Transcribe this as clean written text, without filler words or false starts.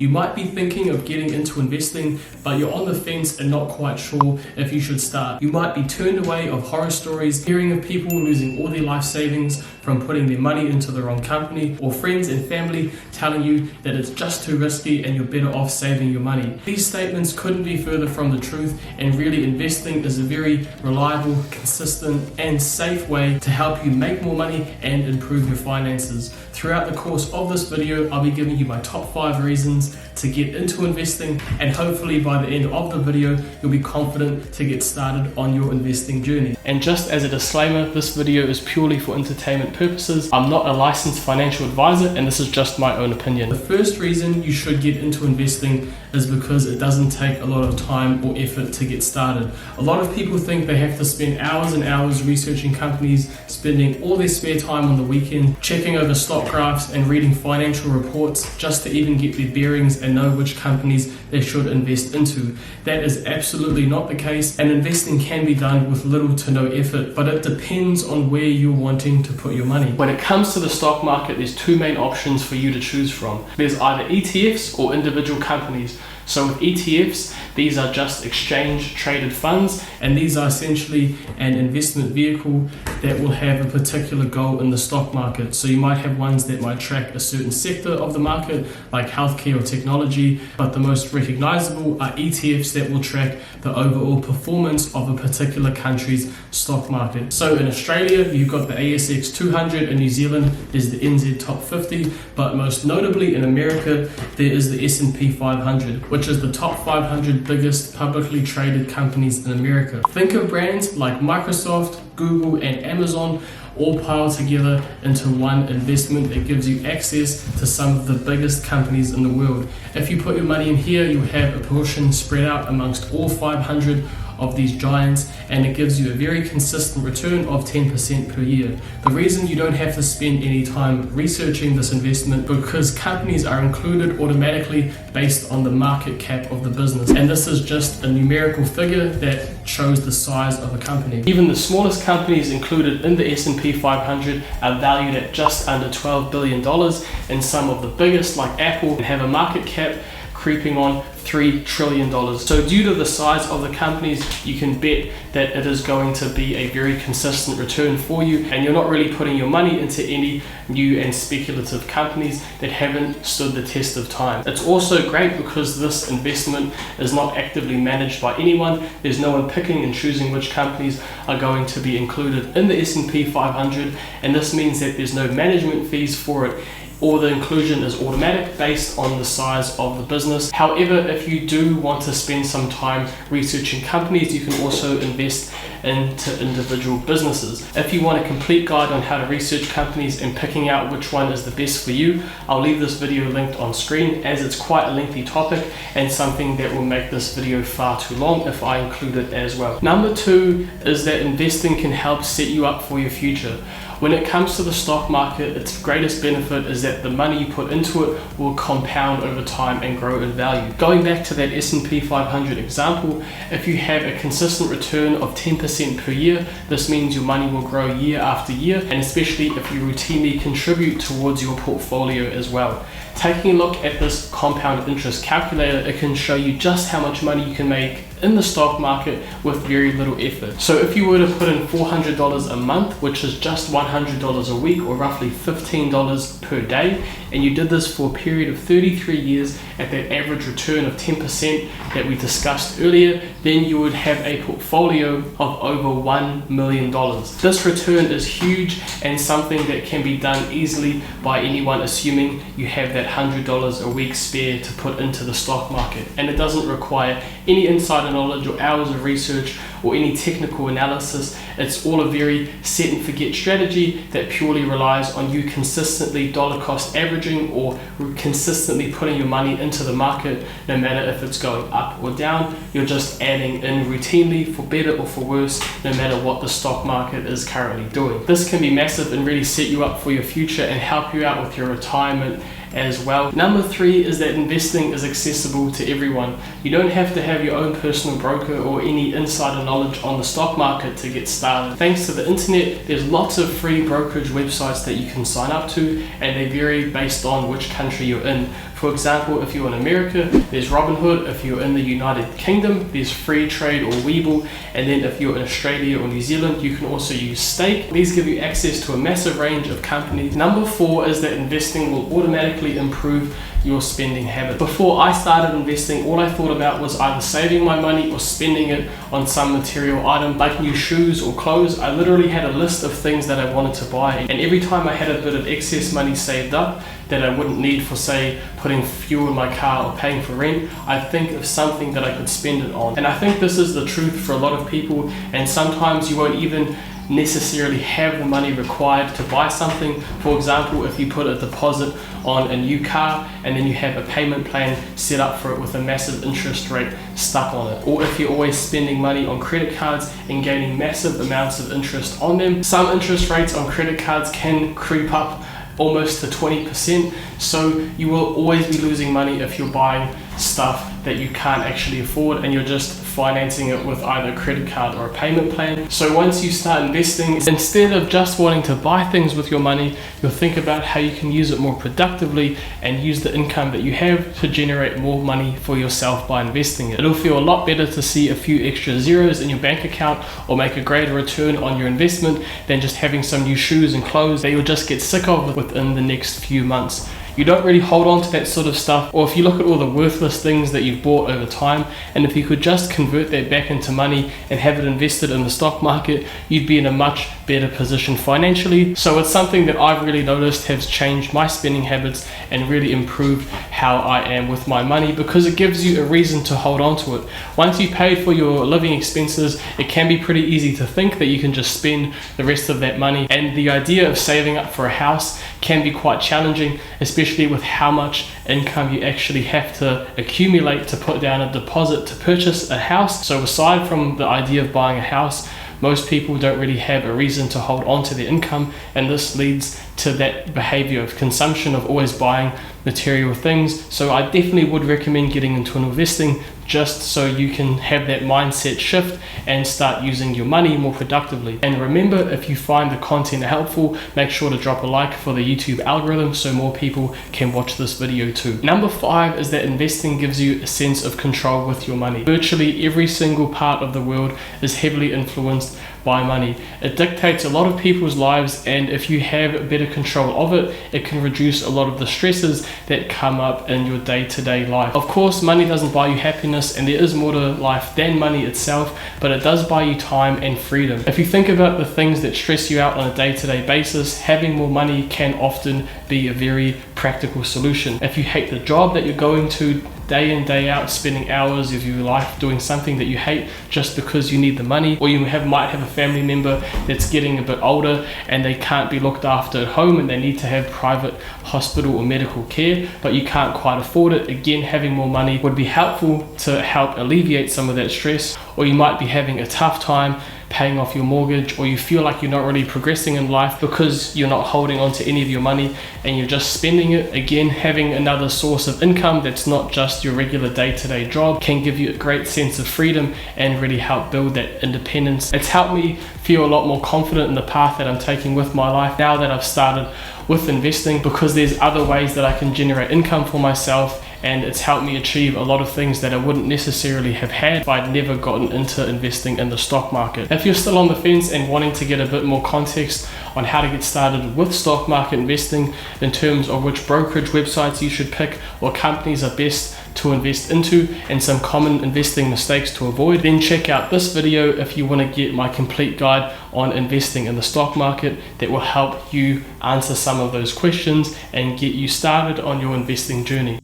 You might be thinking of getting into investing, but you're on the fence and not quite sure if you should start. You might be turned away of horror stories, hearing of people losing all their life savings from putting their money into the wrong company, or friends and family telling you that it's just too risky and you're better off saving your money. These statements couldn't be further from the truth, and really investing is a very reliable, consistent, and safe way to help you make more money and improve your finances. Throughout the course of this video, I'll be giving you my top 5 reasons to get into investing, and hopefully by the end of the video, you'll be confident to get started on your investing journey. And just as a disclaimer, this video is purely for entertainment purposes. I'm not a licensed financial advisor, and this is just my own opinion. The first reason you should get into investing is because it doesn't take a lot of time or effort to get started. A lot of people think they have to spend hours and hours researching companies, spending all their spare time on the weekend, checking over stock graphs and reading financial reports just to even get their bearings and know which companies they should invest into. That is absolutely not the case, and investing can be done with little to no effort, but it depends on where you're wanting to put your money. When it comes to the stock market, there's 2 main options for you to choose from. There's either ETFs or individual companies. So with ETFs, these are just exchange traded funds, and these are essentially an investment vehicle that will have a particular goal in the stock market. So you might have ones that might track a certain sector of the market, like healthcare or technology, but the most recognizable are ETFs that will track the overall performance of a particular country's stock market. So in Australia, you've got the ASX 200, in New Zealand is the NZ Top 50, but most notably in America, there is the S&P 500, which is the top 500 biggest publicly traded companies in America. Think of brands like Microsoft, Google, and Amazon all piled together into one investment that gives you access to some of the biggest companies in the world. If you put your money in here, you have a portion spread out amongst all 500 of these giants, and it gives you a very consistent return of 10% per year. The reason you don't have to spend any time researching this investment, because companies are included automatically based on the market cap of the business, and this is just a numerical figure that shows the size of a company. Even the smallest companies included in the S&P 500 are valued at just under $12 billion, and some of the biggest, like Apple, have a market cap creeping on $3 trillion. So due to the size of the companies, you can bet that it is going to be a very consistent return for you, and you're not really putting your money into any new and speculative companies that haven't stood the test of time. It's also great because this investment is not actively managed by anyone. There's no one picking and choosing which companies are going to be included in the S&P 500, and this means that there's no management fees for it, or the inclusion is automatic based on the size of the business. However, if you do want to spend some time researching companies, you can also invest into individual businesses. If you want a complete guide on how to research companies and picking out which one is the best for you, I'll leave this video linked on screen, as it's quite a lengthy topic and something that will make this video far too long if I include it as well. Number 2 is that investing can help set you up for your future. When it comes to the stock market, its greatest benefit is that the money you put into it will compound over time and grow in value. Going back to that S&P 500 example, if you have a consistent return of 10% per year, this means your money will grow year after year, and especially if you routinely contribute towards your portfolio as well. Taking a look at this compound interest calculator, it can show you just how much money you can make in the stock market with very little effort. So if you were to put in $400 a month, which is just $100 a week, or roughly $15 per day, and you did this for a period of 33 years at that average return of 10% that we discussed earlier, then you would have a portfolio of over $1 million. This return is huge and something that can be done easily by anyone, assuming you have that $100 a week spare to put into the stock market, and it doesn't require any insider knowledge or hours of research or any technical analysis. It's all a very set and forget strategy that purely relies on you consistently dollar cost averaging or consistently putting your money into the market, no matter if it's going up or down. You're just adding in routinely, for better or for worse, no matter what the stock market is currently doing. This can be massive and really set you up for your future and help you out with your retirement as well. Number 3 is that investing is accessible to everyone. You don't have to have your own personal broker or any insider knowledge on the stock market to get started. Thanks to the internet, there's lots of free brokerage websites that you can sign up to, and they vary based on which country you're in. For example, if you're in America, there's Robinhood. If you're in the United Kingdom, there's Free Trade or Webull. And then if you're in Australia or New Zealand, you can also use Stake. These give you access to a massive range of companies. Number 4 is that investing will automatically improve your spending habit. Before I started investing, all I thought about was either saving my money or spending it on some material item like new shoes or clothes. I literally had a list of things that I wanted to buy, and every time I had a bit of excess money saved up that I wouldn't need for, say, putting fuel in my car or paying for rent, I'd think of something that I could spend it on. And I think this is the truth for a lot of people, and sometimes you won't even necessarily have the money required to buy something. For example, if you put a deposit on a new car and then you have a payment plan set up for it with a massive interest rate stuck on it, or if you're always spending money on credit cards and gaining massive amounts of interest on them. Some interest rates on credit cards can creep up almost to 20%, so you will always be losing money if you're buying stuff that you can't actually afford and you're just financing it with either a credit card or a payment plan. So once you start investing, instead of just wanting to buy things with your money, you'll think about how you can use it more productively and use the income that you have to generate more money for yourself by investing it. It'll feel a lot better to see a few extra zeros in your bank account or make a greater return on your investment than just having some new shoes and clothes that you'll just get sick of within the next few months. You don't really hold on to that sort of stuff, or if you look at all the worthless things that you've bought over time, and if you could just convert that back into money and have it invested in the stock market, you'd be in a much better position financially. So it's something that I've really noticed has changed my spending habits and really improved how I am with my money, because it gives you a reason to hold on to it. Once you've paid for your living expenses, it can be pretty easy to think that you can just spend the rest of that money, and the idea of saving up for a house can be quite challenging, especially with how much income you actually have to accumulate to put down a deposit to purchase a house. So aside from the idea of buying a house, most people don't really have a reason to hold on to their income, and this leads to that behavior of consumption of always buying material things. So I definitely would recommend getting into investing, just so you can have that mindset shift and start using your money more productively. And remember, if you find the content helpful, make sure to drop a like for the YouTube algorithm so more people can watch this video too. Number 5 is that investing gives you a sense of control with your money. Virtually every single part of the world is heavily influenced by money. It dictates a lot of people's lives, and if you have better control of it, it can reduce a lot of the stresses that come up in your day-to-day life. Of course, money doesn't buy you happiness, and there is more to life than money itself, but it does buy you time and freedom. If you think about the things that stress you out on a day-to-day basis, having more money can often be a very practical solution. If you hate the job that you're going to day in, day out, spending hours of your life doing something that you hate just because you need the money, or you might have a family member that's getting a bit older and they can't be looked after at home and they need to have private hospital or medical care, but you can't quite afford it. Again, having more money would be helpful to help alleviate some of that stress. Or you might be having a tough time paying off your mortgage, or you feel like you're not really progressing in life because you're not holding on to any of your money and you're just spending it. Again, having another source of income that's not just your regular day-to-day job can give you a great sense of freedom and really help build that independence. It's helped me feel a lot more confident in the path that I'm taking with my life now that I've started with investing, because there's other ways that I can generate income for myself, and it's helped me achieve a lot of things that I wouldn't necessarily have had if I'd never gotten into investing in the stock market. If you're still on the fence and wanting to get a bit more context on how to get started with stock market investing in terms of which brokerage websites you should pick, or companies are best to invest into, and some common investing mistakes to avoid, then check out this video if you want to get my complete guide on investing in the stock market that will help you answer some of those questions and get you started on your investing journey.